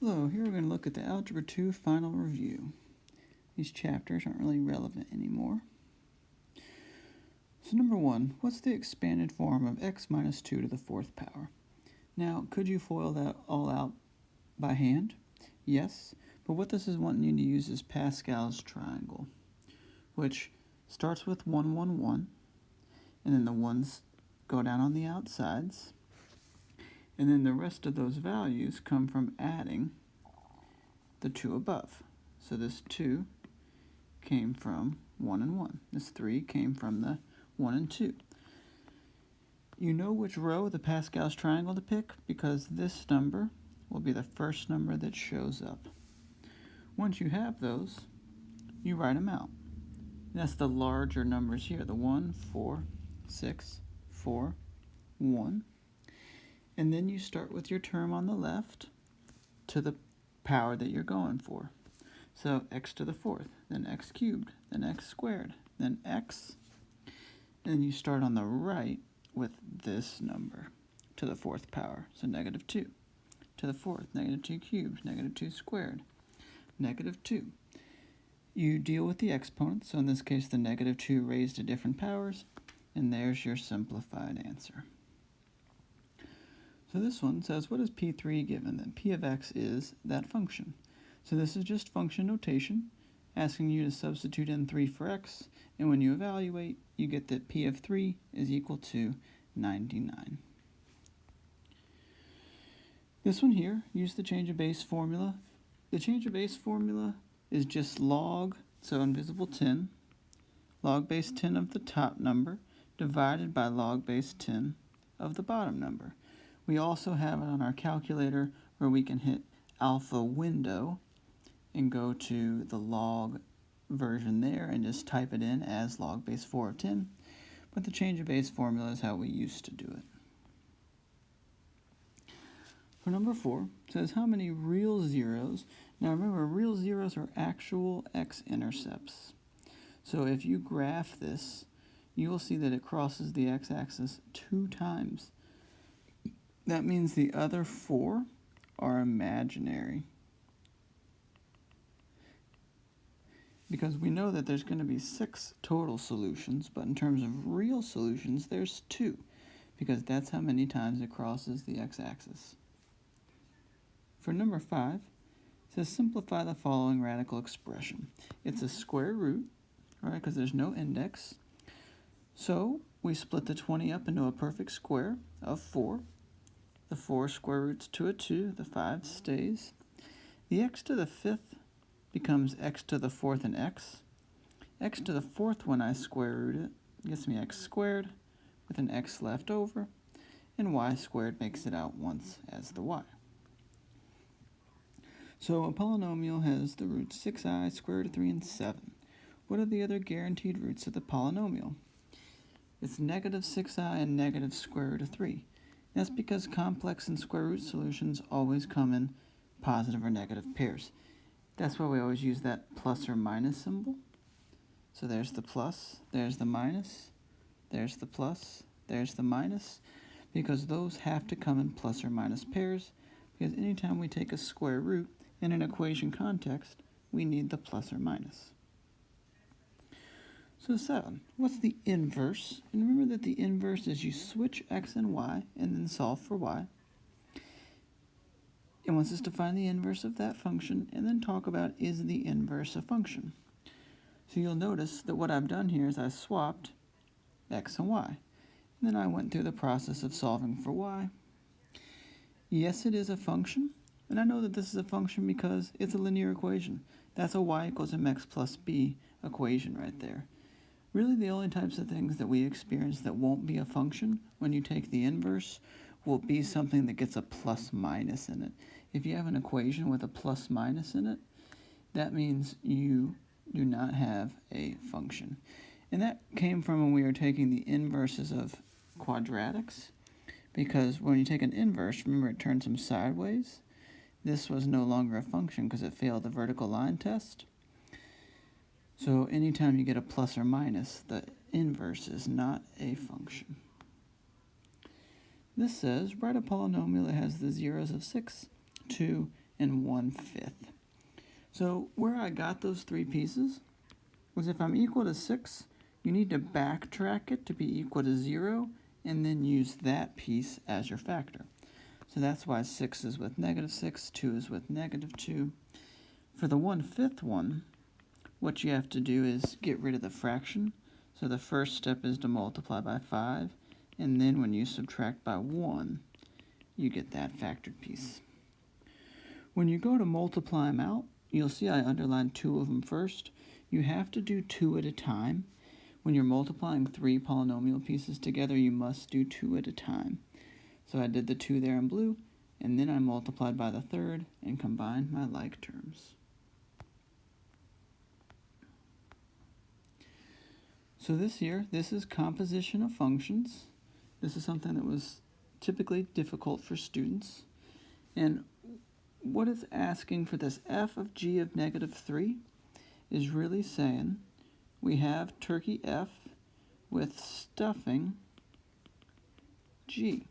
Hello, here we're going to look at the Algebra 2 final review. These chapters aren't really relevant anymore. So number 1, what's the expanded form of x minus 2 to the 4th power? Now, could you FOIL that all out by hand? Yes, but what this is wanting you to use is Pascal's triangle, which starts with 1, 1, 1, and then the 1's go down on the outsides, and then the rest of those values come from adding the 2 above. So this 2 came from 1 and 1. This 3 came from the 1 and 2. You know which row the Pascal's triangle to pick because this number will be the first number that shows up. Once you have those, you write them out. That's the larger numbers here, the 1, 4, 6, 4, 1. And then you start with your term on the left to the power that you're going for. So x to the 4th, then x cubed, then x squared, then x. And then you start on the right with this number to the 4th power. So negative 2 to the 4th, negative 2 cubed, negative 2 squared, negative 2. You deal with the exponents, so in this case the negative 2 raised to different powers, and there's your simplified answer. So this one says, what is P3 given? Then P of x is that function. So this is just function notation, asking you to substitute in 3 for x, and when you evaluate, you get that P of 3 is equal to 99. This one here, use the change of base formula. The change of base formula is just log, so invisible 10, log base 10 of the top number, divided by log base 10 of the bottom number. We also have it on our calculator where we can hit alpha window and go to the log version there and just type it in as log base 4 of 10. But the change of base formula is how we used to do it. For number 4, it says how many real zeros. Now remember, real zeros are actual x-intercepts. So if you graph this, you will see that it crosses the x-axis 2 times. That means the other 4 are imaginary. Because we know that there's going to be 6 total solutions, but in terms of real solutions, there's 2, because that's how many times it crosses the x-axis. For number 5, it says simplify the following radical expression. It's a square root, right, because there's no index. So we split the 20 up into a perfect square of 4. The 4 square roots to a 2, the 5 stays. The x to the 5th becomes x to the 4th and x. X to the 4th, when I square root it, gives me x squared with an x left over, and y squared makes it out once as the y. So a polynomial has the roots 6i, square root of 3, and 7. What are the other guaranteed roots of the polynomial? It's negative 6i and negative square root of 3. That's because complex and square root solutions always come in positive or negative pairs. That's why we always use that plus or minus symbol. So there's the plus, there's the minus, there's the plus, there's the minus, because those have to come in plus or minus pairs, because anytime we take a square root in an equation context, we need the plus or minus. So 7, what's the inverse? And remember that the inverse is you switch x and y and then solve for y. It wants us to find the inverse of that function and then talk about is the inverse a function. So you'll notice that what I've done here is I swapped x and y. And then I went through the process of solving for y. Yes, it is a function. And I know that this is a function because it's a linear equation. That's a y equals mx plus b equation right there. Really, the only types of things that we experience that won't be a function when you take the inverse will be something that gets a plus minus in it. If you have an equation with a plus minus in it, that means you do not have a function. And that came from when we were taking the inverses of quadratics, because when you take an inverse, remember it turns them sideways. This was no longer a function because it failed the vertical line test. So anytime you get a plus or minus, the inverse is not a function. This says, write a polynomial that has the zeros of 6, 2, and 1/5. So where I got those three pieces was if I'm equal to 6, you need to backtrack it to be equal to 0, and then use that piece as your factor. So that's why 6 is with -6, 2 is with -2. For the 1/5 one, what you have to do is get rid of the fraction. So the first step is to multiply by 5, and then when you subtract by 1, you get that factored piece. When you go to multiply them out, you'll see I underlined 2 of them first. You have to do 2 at a time. When you're multiplying 3 polynomial pieces together, you must do 2 at a time. So I did the 2 there in blue, and then I multiplied by the third and combined my like terms. So this is composition of functions. This is something that was typically difficult for students. And what it's asking for this f of g of -3 is really saying we have turkey f with stuffing g,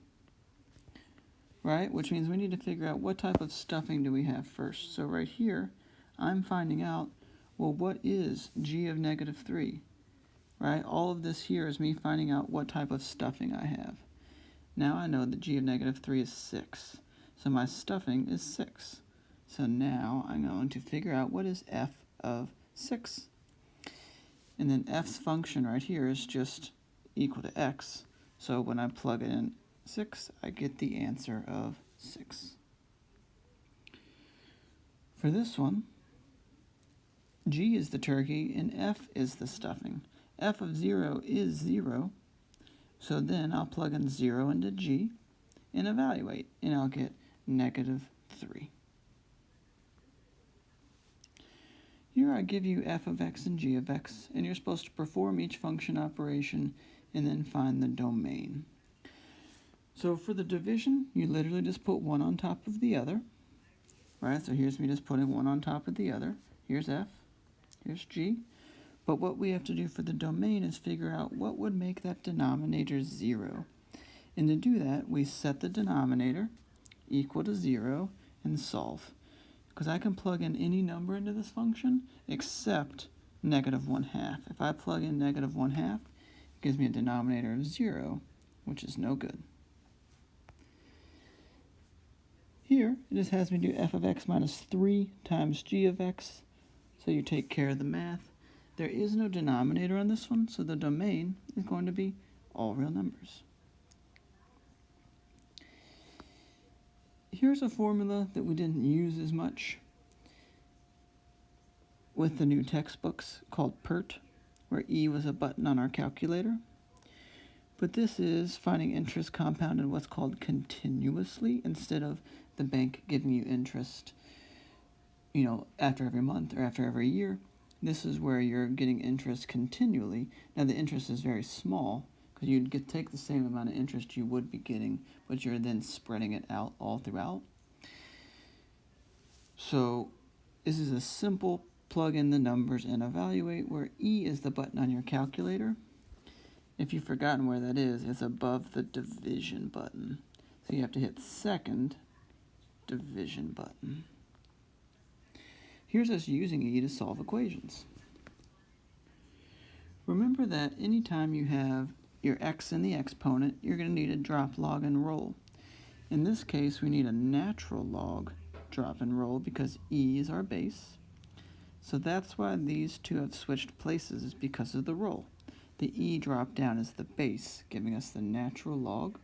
right? Which means we need to figure out what type of stuffing do we have first. So right here, I'm finding out, well, what is g of -3? Right? All of this here is me finding out what type of stuffing I have. Now I know that g of -3 is 6. So my stuffing is 6. So now I'm going to figure out what is f of 6. And then f's function right here is just equal to x. So when I plug in 6, I get the answer of 6. For this one, g is the turkey and f is the stuffing. F of 0 is 0, so then I'll plug in 0 into g and evaluate, and I'll get -3. Here I give you f of x and g of x, and you're supposed to perform each function operation and then find the domain. So for the division, you literally just put one on top of the other, right? So here's me just putting one on top of the other. Here's f, here's g. But what we have to do for the domain is figure out what would make that denominator 0. And to do that, we set the denominator equal to 0 and solve. Because I can plug in any number into this function except -1/2. If I plug in -1/2, it gives me a denominator of 0, which is no good. Here, it just has me do f of x minus 3 times g of x. So you take care of the math. There is no denominator on this one, so the domain is going to be all real numbers. Here's a formula that we didn't use as much with the new textbooks called PERT, where E was a button on our calculator. But this is finding interest compounded what's called continuously instead of the bank giving you interest, after every month or after every year. This is where you're getting interest continually. Now the interest is very small because you'd take the same amount of interest you would be getting, but you're then spreading it out all throughout. So this is a simple plug in the numbers and evaluate, where E is the button on your calculator. If you've forgotten where that is, it's above the division button. So you have to hit second division button. Here's us using E to solve equations. Remember that anytime you have your x in the exponent, you're going to need a drop, log, and roll. In this case, we need a natural log, drop, and roll because E is our base. So that's why these two have switched places, is because of the roll. The E drop down is the base, giving us the natural log.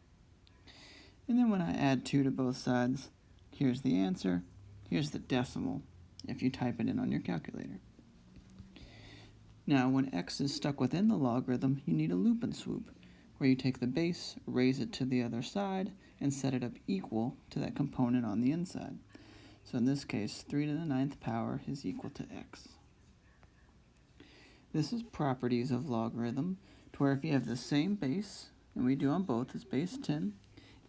And then when I add 2 to both sides, here's the answer. Here's the decimal if you type it in on your calculator. Now, when x is stuck within the logarithm, you need a loop and swoop, where you take the base, raise it to the other side, and set it up equal to that component on the inside. So in this case, 3 to the 9th power is equal to x. This is properties of logarithm, to where if you have the same base, and we do on both, is base 10,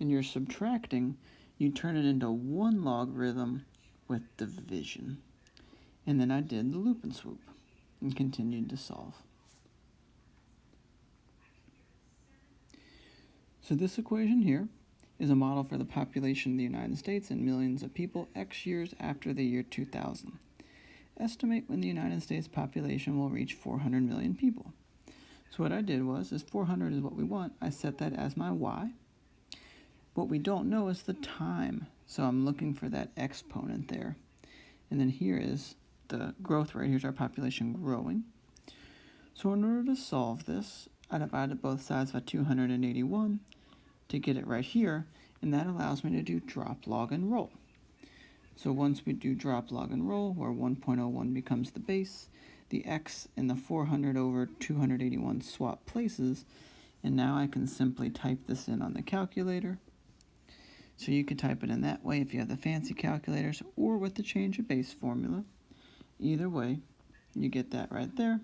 and you're subtracting, you turn it into one logarithm with division. And then I did the loop and swoop and continued to solve. So this equation here is a model for the population of the United States and millions of people X years after the year 2000. Estimate when the United States population will reach 400 million people. So what I did was, 400 is what we want, I set that as my y. What we don't know is the time, so I'm looking for that exponent there. And then here is the growth rate, here's our population growing. So in order to solve this, I divided both sides by 281 to get it right here, and that allows me to do drop, log, and roll. So once we do drop, log, and roll, where 1.01 becomes the base, the x and the 400 over 281 swap places, and now I can simply type this in on the calculator. So you can type it in that way if you have the fancy calculators, or with the change of base formula. Either way, you get that right there.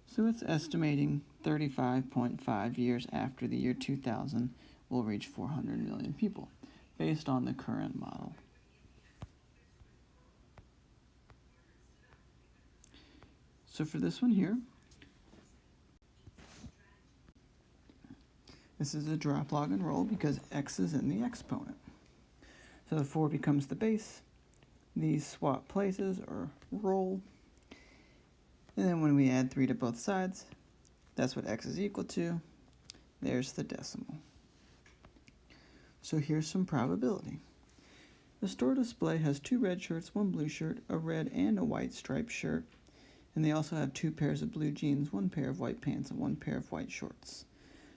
So it's estimating 35.5 years after the year 2000 will reach 400 million people, based on the current model. So for this one here, this is a drop, log, and roll because x is in the exponent. So the 4 becomes the base. These swap places or roll. And then when we add 3 to both sides, that's what x is equal to. There's the decimal. So here's some probability. The store display has 2 red shirts, 1 blue shirt, a red and a white striped shirt, and they also have 2 pairs of blue jeans, 1 pair of white pants, and 1 pair of white shorts.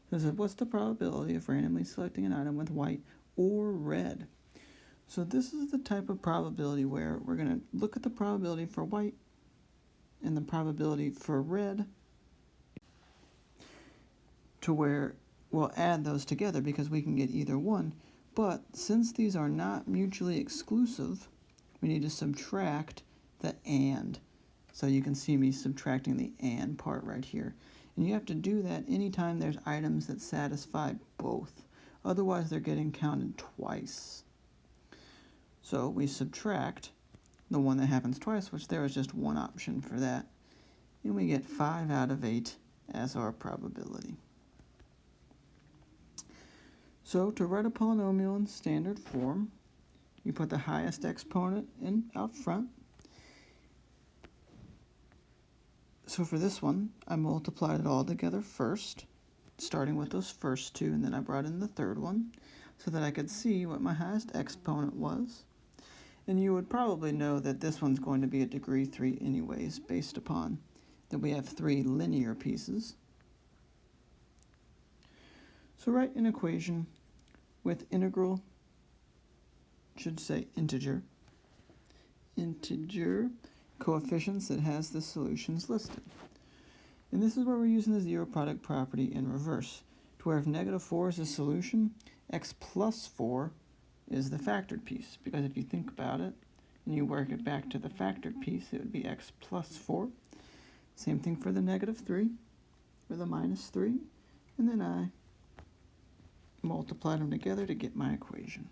So it says, what's the probability of randomly selecting an item with white or red? So this is the type of probability where we're going to look at the probability for white and the probability for red to where we'll add those together because we can get either one. But since these are not mutually exclusive, we need to subtract the and. So you can see me subtracting the and part right here. And you have to do that anytime there's items that satisfy both. Otherwise, they're getting counted twice. So we subtract the one that happens twice, which there is just one option for that. And we get 5 out of 8 as our probability. So to write a polynomial in standard form, you put the highest exponent in out front. So for this one, I multiplied it all together first, starting with those first 2, and then I brought in the third one so that I could see what my highest exponent was. And you would probably know that this one's going to be a degree 3 anyways, based upon that we have 3 linear pieces. So write an equation with integral, should say integer coefficients that has the solutions listed. And this is where we're using the zero product property in reverse, to where if negative 4 is the solution, x plus 4 is the factored piece. Because if you think about it, and you work it back to the factored piece, it would be x plus 4. Same thing for the negative 3, or the minus 3, and then I multiplied them together to get my equation.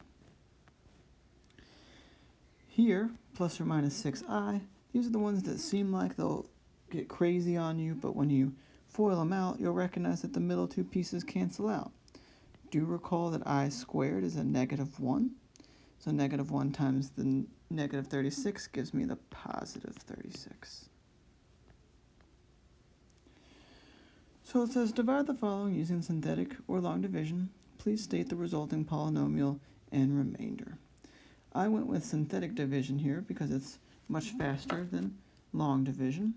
Here, plus or minus 6i, these are the ones that seem like they'll get crazy on you, but when you FOIL them out, you'll recognize that the middle 2 pieces cancel out. Do recall that I squared is a negative 1, so negative 1 times the negative 36 gives me the positive 36. So it says divide the following using synthetic or long division. Please state the resulting polynomial and remainder. I went with synthetic division here because it's much faster than long division.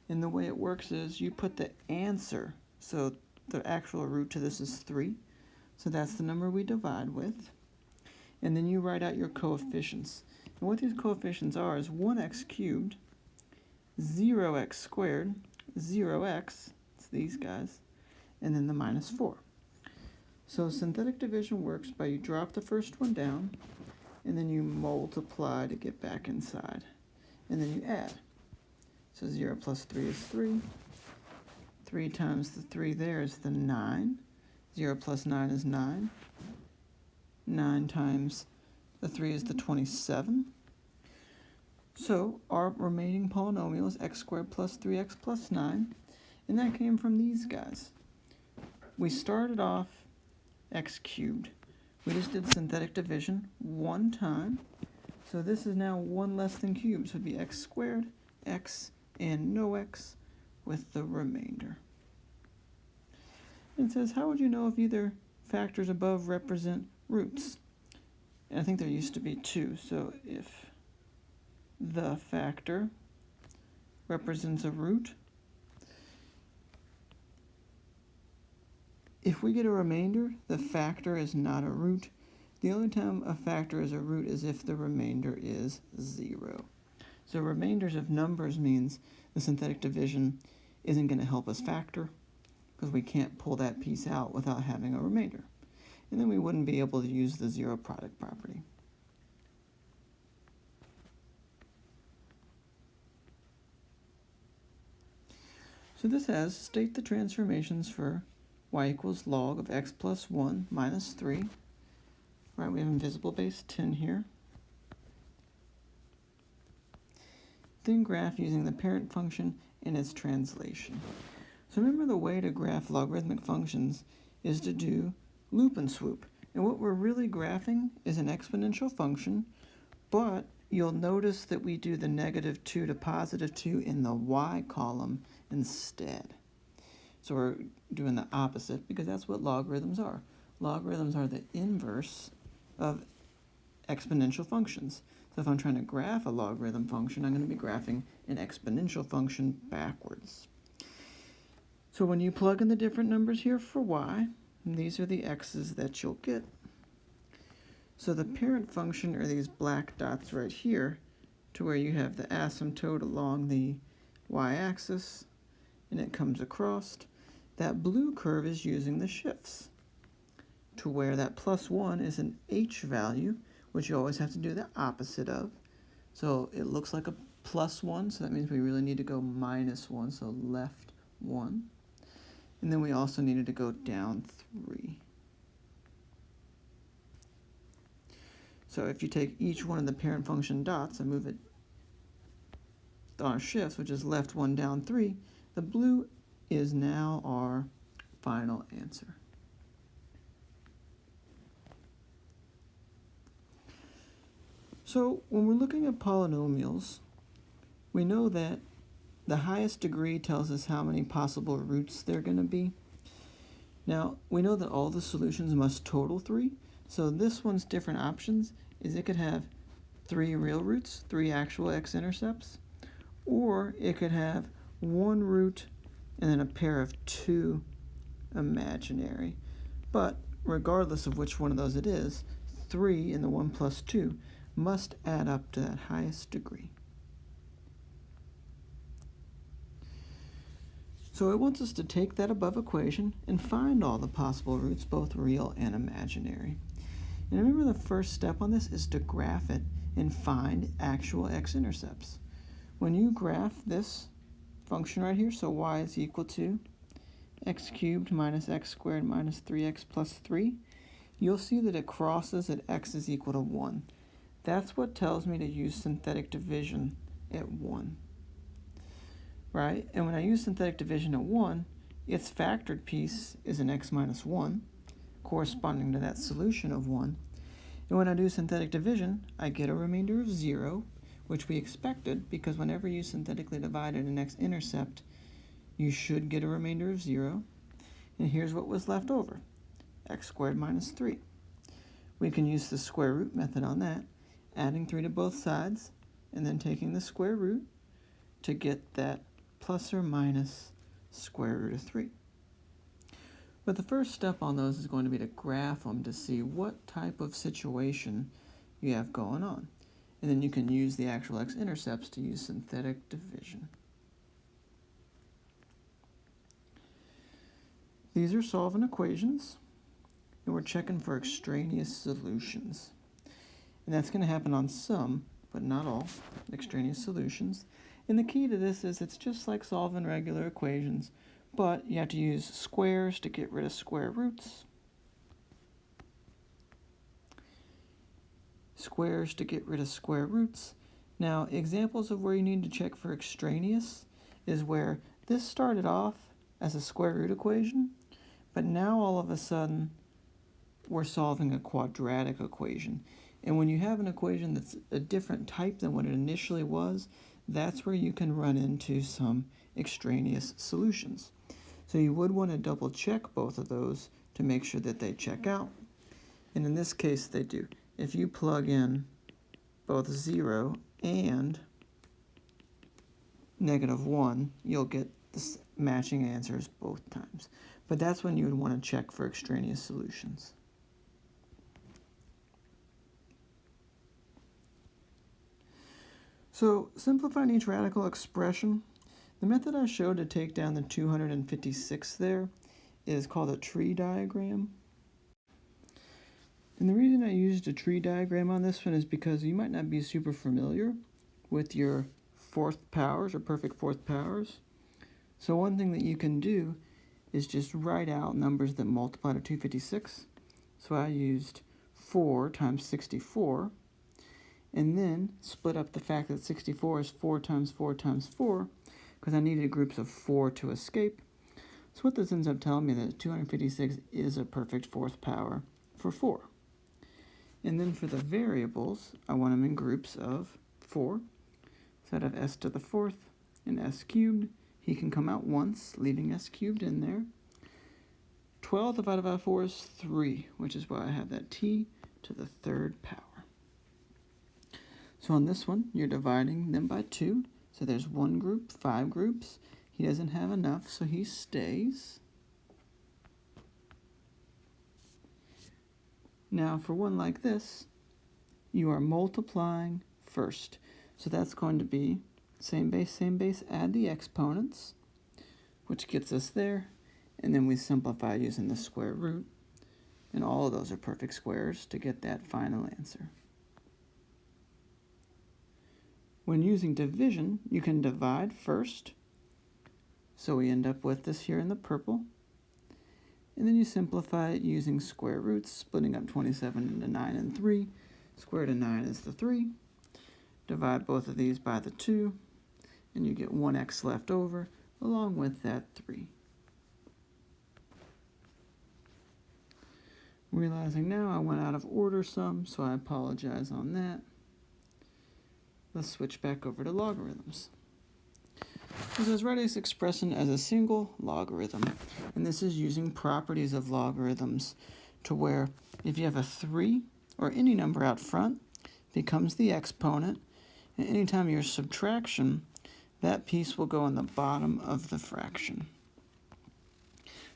And the way it works is you put the answer, so the actual root to this is 3, so that's the number we divide with. And then you write out your coefficients. And what these coefficients are is 1x cubed, 0x squared, 0x, it's these guys, and then the minus 4. So synthetic division works by you drop the first one down, and then you multiply to get back inside. And then you add. So 0 plus 3 is 3. 3 times the 3 there is the 9. 0 plus 9 is 9. 9 times the 3 is the 27. So our remaining polynomial is x squared plus 3x plus 9. And that came from these guys. We started off x cubed. We just did synthetic division one time. So this is now 1 less than cubed. So it would be x squared, x, and no x with the remainder. And it says, how would you know if either factors above represent roots? And I think there used to be two. So if the factor represents a root, if we get a remainder, the factor is not a root. The only time a factor is a root is if the remainder is 0. So remainders of numbers means the synthetic division isn't going to help us factor because we can't pull that piece out without having a remainder. And then we wouldn't be able to use the zero product property. So this has state the transformations for y equals log of x plus 1 minus 3. Right, we have invisible base 10 here. Then graph using the parent function and its translation. So remember, the way to graph logarithmic functions is to do loop and swoop. And what we're really graphing is an exponential function, but you'll notice that we do the -2 to +2 in the y column instead. So we're doing the opposite because that's what logarithms are. Logarithms are the inverse of exponential functions. So if I'm trying to graph a logarithm function, I'm going to be graphing an exponential function backwards. So when you plug in the different numbers here for y, these are the x's that you'll get. So the parent function are these black dots right here, to where you have the asymptote along the y-axis, and it comes across. That blue curve is using the shifts, to where that +1 is an h value, which you always have to do the opposite of. So it looks like a +1, so that means we really need to go -1, so left 1. And then we also needed to go down 3. So if you take each one of the parent function dots and move it on our shifts, which is left 1, down 3, the blue is now our final answer. So when we're looking at polynomials, we know that the highest degree tells us how many possible roots there are going to be. Now, we know that all the solutions must total 3, so this one's different options is it could have 3 real roots, 3 actual x-intercepts, or it could have 1 root and then a pair of 2 imaginary. But regardless of which one of those it is, 3 and the 1 plus 2 must add up to that highest degree. So it wants us to take that above equation and find all the possible roots, both real and imaginary. And remember, the first step on this is to graph it and find actual x-intercepts. When you graph this function right here, so y is equal to x cubed minus x squared minus 3x plus 3, you'll see that it crosses at x is equal to 1. That's what tells me to use synthetic division at 1. Right? And when I use synthetic division at 1, its factored piece is an x minus 1, corresponding to that solution of 1. And when I do synthetic division, I get a remainder of 0, which we expected, because whenever you synthetically divide an x-intercept, you should get a remainder of 0. And here's what was left over, x squared minus 3. We can use the square root method on that, adding 3 to both sides, and then taking the square root to get that plus or minus square root of 3. But the first step on those is going to be to graph them to see what type of situation you have going on. And then you can use the actual x-intercepts to use synthetic division. These are solving equations, and we're checking for extraneous solutions. And that's going to happen on some, but not all, extraneous solutions. And the key to this is it's just like solving regular equations, but you have to use squares to get rid of square roots, squares to get rid of square roots. Now, examples of where you need to check for extraneous is where this started off as a square root equation, but now all of a sudden we're solving a quadratic equation. And when you have an equation that's a different type than what it initially was, that's where you can run into some extraneous solutions. So you would want to double check both of those to make sure that they check out. And in this case, they do. If you plug in both 0 and -1, you'll get the matching answers both times. But that's when you would want to check for extraneous solutions. So simplifying each radical expression, the method I showed to take down the 256 there is called a tree diagram. And the reason I used a tree diagram on this one is because you might not be super familiar with your fourth powers or perfect fourth powers. So one thing that you can do is just write out numbers that multiply to 256. So I used 4 times 64, and then split up the fact that 64 is 4 times 4 times 4, because I needed groups of 4 to escape. So what this ends up telling me that 256 is a perfect fourth power for 4. And then for the variables, I want them in groups of 4. So I'd have s to the fourth and s cubed. He can come out once, leaving s cubed in there. 12 divided by 4 is 3, which is why I have that t to the third power. So on this one, you're dividing them by 2. So there's one group, 5 groups. He doesn't have enough, so he stays. Now for one like this, you are multiplying first. So that's going to be same base, add the exponents, which gets us there. And then we simplify using the square root. And all of those are perfect squares to get that final answer. When using division, you can divide first. So we end up with this here in the purple. And then you simplify it using square roots, splitting up 27 into 9 and 3. Square root of 9 is the 3. Divide both of these by the 2, and you get 1x left over, along with that 3. Realizing now I went out of order some, so I apologize on that. Let's switch back over to logarithms. This is radius expression as a single logarithm, and this is using properties of logarithms to where if you have a 3 or any number out front becomes the exponent, and anytime you're subtraction, that piece will go in the bottom of the fraction.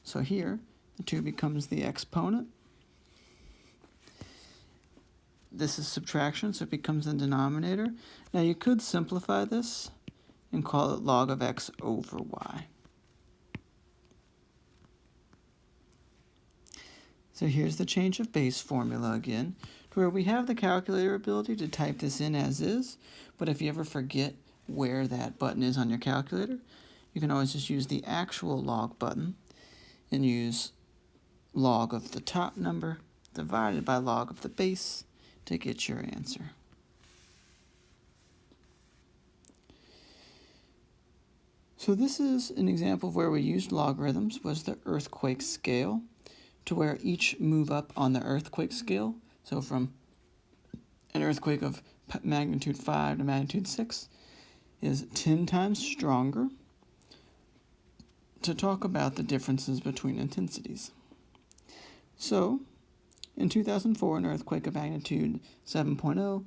So here, the 2 becomes the exponent. This is subtraction, so it becomes the denominator. Now you could simplify this and call it log of x over y. So here's the change of base formula again, to where we have the calculator ability to type this in as is, but if you ever forget where that button is on your calculator, you can always just use the actual log button and use log of the top number divided by log of the base to get your answer. So this is an example of where we used logarithms, was the earthquake scale, to where each move up on the earthquake scale, so from an earthquake of magnitude 5 to magnitude 6, is 10 times stronger, to talk about the differences between intensities. So, in 2004, an earthquake of magnitude 7.0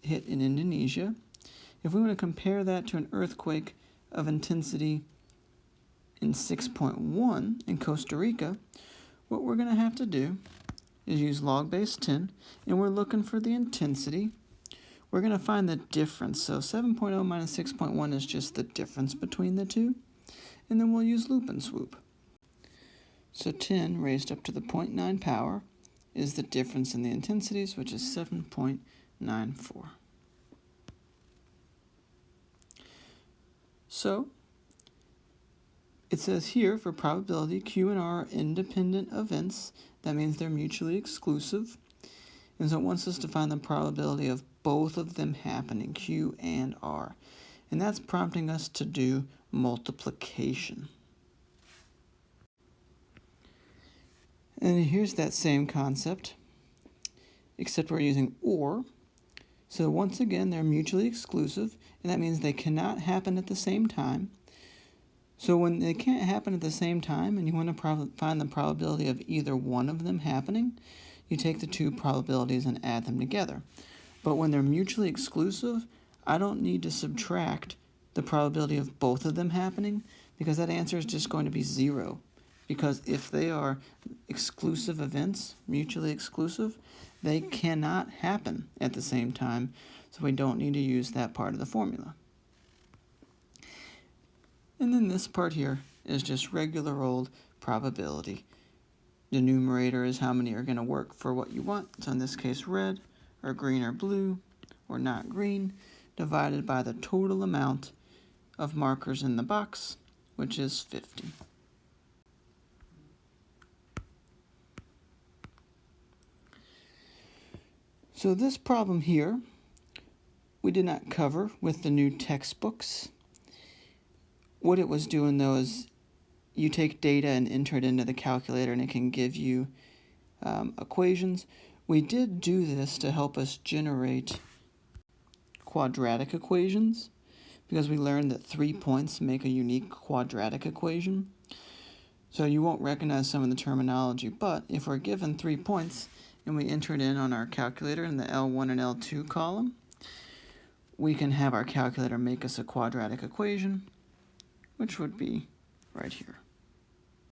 hit in Indonesia. If we want to compare that to an earthquake of intensity in 6.1 in Costa Rica, what we're going to have to do is use log base 10, and we're looking for the intensity. We're going to find the difference. So 7.0 minus 6.1 is just the difference between the two, and then we'll use loop and swoop. So 10 raised up to the 0.9 power is the difference in the intensities, which is 7.94. So it says here for probability, Q and R are independent events. That means they're mutually exclusive. And so it wants us to find the probability of both of them happening, Q and R. And that's prompting us to do multiplication. And here's that same concept, except we're using or. So once again, they're mutually exclusive, and that means they cannot happen at the same time. So when they can't happen at the same time and you want to find the probability of either one of them happening, you take the two probabilities and add them together. But when they're mutually exclusive, I don't need to subtract the probability of both of them happening, because that answer is just going to be 0. Because if they are exclusive events, mutually exclusive, they cannot happen at the same time, so we don't need to use that part of the formula. And then this part here is just regular old probability. The numerator is how many are going to work for what you want. So in this case, red, or green, or blue, or not green, divided by the total amount of markers in the box, which is 50. So this problem here, we did not cover with the new textbooks. What it was doing, though, is you take data and enter it into the calculator, and it can give you equations. We did do this to help us generate quadratic equations, because we learned that 3 points make a unique quadratic equation. So you won't recognize some of the terminology, but if we're given 3 points and we enter it in on our calculator in the L1 and L2 column, we can have our calculator make us a quadratic equation, which would be right here.